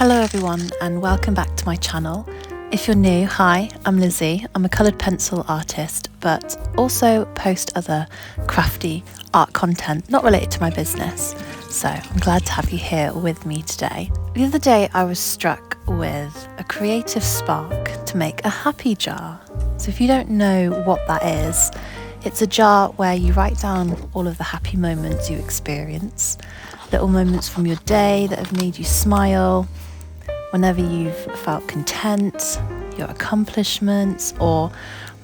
Hello everyone and welcome back to my channel. If you're new, hi, I'm Lizzie. I'm a coloured pencil artist but also post other crafty art content not related to my business. So I'm glad to have you here with me today. The other day I was struck with a creative spark to make a happy jar. So if you don't know what that is, it's a jar where you write down all of the happy moments you experience, little moments from your day that have made you smile, whenever you've felt content, your accomplishments, or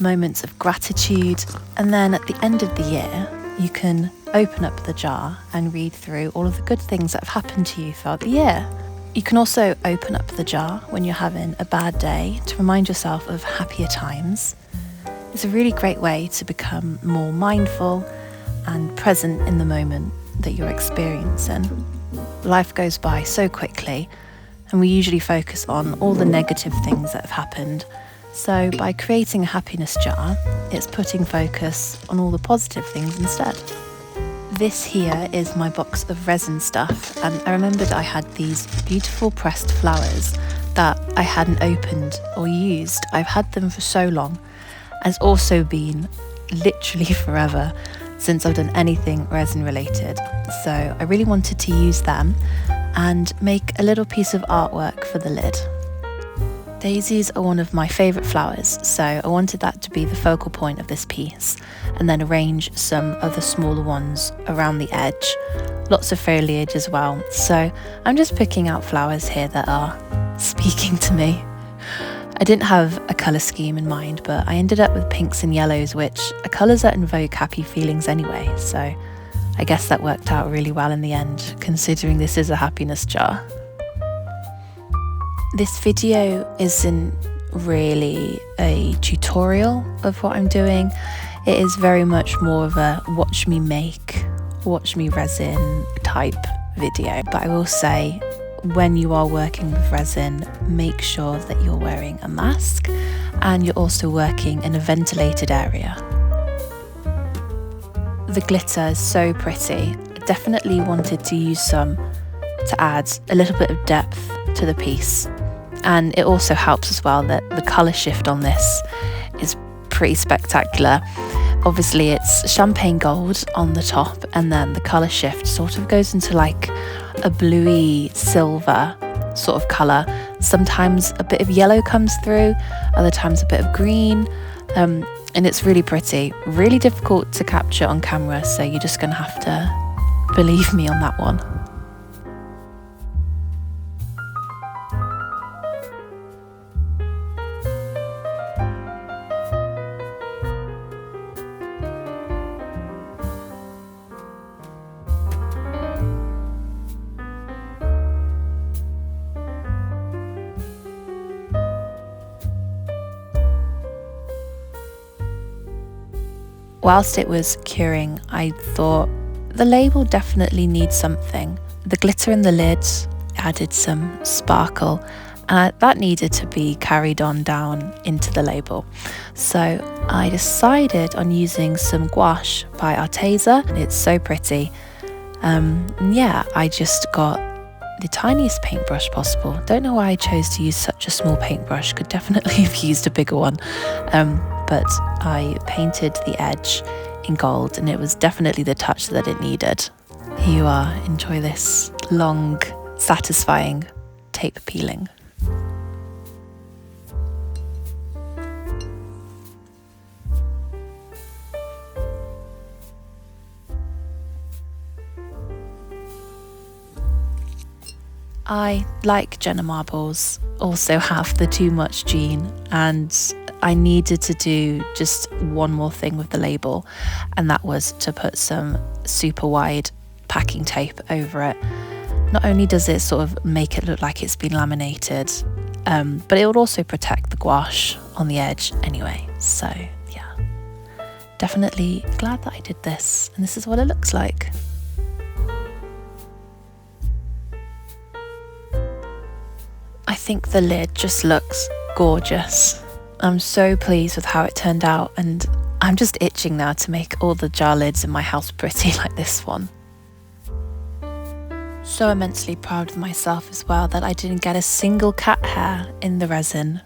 moments of gratitude. And then at the end of the year, you can open up the jar and read through all of the good things that have happened to you throughout the year. You can also open up the jar when you're having a bad day to remind yourself of happier times. It's a really great way to become more mindful and present in the moment that you're experiencing. Life goes by so quickly, and we usually focus on all the negative things that have happened. So by creating a happiness jar, it's putting focus on all the positive things instead. This here is my box of resin stuff, and I remembered I had these beautiful pressed flowers that I hadn't opened or used. I've had them for so long. It's also been literally forever since I've done anything resin related. So I really wanted to use them and make a little piece of artwork for the lid. Daisies are one of my favourite flowers, so I wanted that to be the focal point of this piece, and then arrange some other smaller ones around the edge. Lots of foliage as well, so I'm just picking out flowers here that are speaking to me. I didn't have a colour scheme in mind, but I ended up with pinks and yellows, which are colours that invoke happy feelings anyway, so I guess that worked out really well in the end, considering this is a happiness jar. This video isn't really a tutorial of what I'm doing. It is very much more of a watch me make, watch me resin type video. But I will say, when you are working with resin, make sure that you're wearing a mask and you're also working in a ventilated area. The glitter is so pretty. I definitely wanted to use some to add a little bit of depth to the piece. And it also helps as well that the colour shift on this is pretty spectacular. Obviously it's champagne gold on the top, and then the colour shift sort of goes into like a bluey silver sort of colour. Sometimes a bit of yellow comes through, other times a bit of green, and it's really pretty. Really difficult to capture on camera, so you're just going to have to believe me on that one. Whilst it was curing, I thought the label definitely needs something. The glitter in the lid added some sparkle, and that needed to be carried on down into the label. So I decided on using some gouache by Arteza. It's so pretty. Yeah, I just got the tiniest paintbrush possible. Don't know why I chose to use such a small paintbrush. Could definitely have used a bigger one. But I painted the edge in gold, and it was definitely the touch that it needed. Here you are, enjoy this long, satisfying tape peeling. I, like Jenna Marbles, also have the Too Much gene, and I needed to do just one more thing with the label, and that was to put some super wide packing tape over it. Not only does it sort of make it look like it's been laminated, but it would also protect the gouache on the edge anyway. So yeah, definitely glad that I did this, and this is what it looks like. I think the lid just looks gorgeous. I'm so pleased with how it turned out, and I'm just itching now to make all the jar lids in my house pretty like this one. So immensely proud of myself as well that I didn't get a single cat hair in the resin.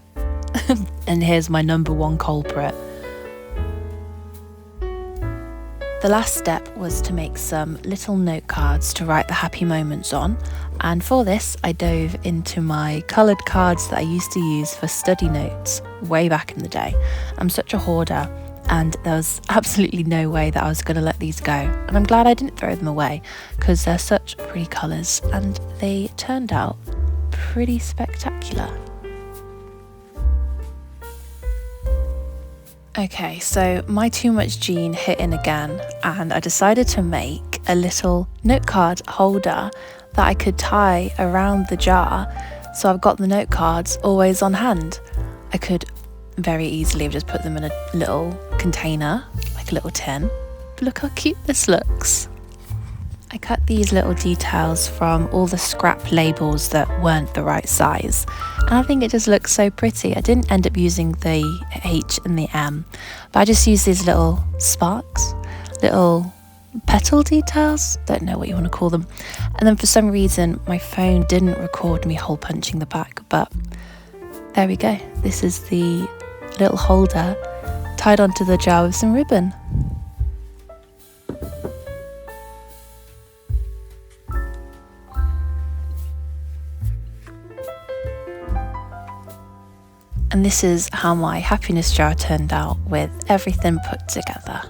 And here's my number one culprit. The last step was to make some little note cards to write the happy moments on, and for this I dove into my coloured cards that I used to use for study notes way back in the day. I'm such a hoarder, and there was absolutely no way that I was going to let these go, and I'm glad I didn't throw them away because they're such pretty colours and they turned out pretty spectacular. Okay, so my too much gene hit in again, and I decided to make a little note card holder that I could tie around the jar, so I've got the note cards always on hand. I could very easily have just put them in a little container, like a little tin, but look how cute this looks. I cut these little details from all the scrap labels that weren't the right size, and I think it just looks so pretty. I didn't end up using the H and the M, but I just used these little sparks, little petal details, don't know what you want to call them. And then for some reason my phone didn't record me hole punching the back, but there we go. This is the little holder tied onto the jar with some ribbon. And this is how my happiness jar turned out with everything put together.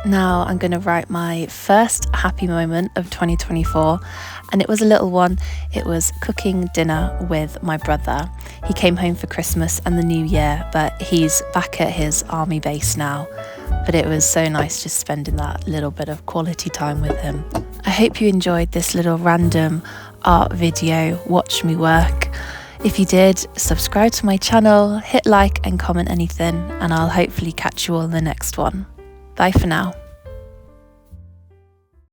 Now I'm going to write my first happy moment of 2024, and it was a little one. It was cooking dinner with my brother. He came home for Christmas and the New Year, but he's back at his army base now. But it was so nice just spending that little bit of quality time with him. I hope you enjoyed this little random art video, watch me work. If you did, subscribe to my channel, hit like and comment anything, and I'll hopefully catch you all in the next one. Bye for now.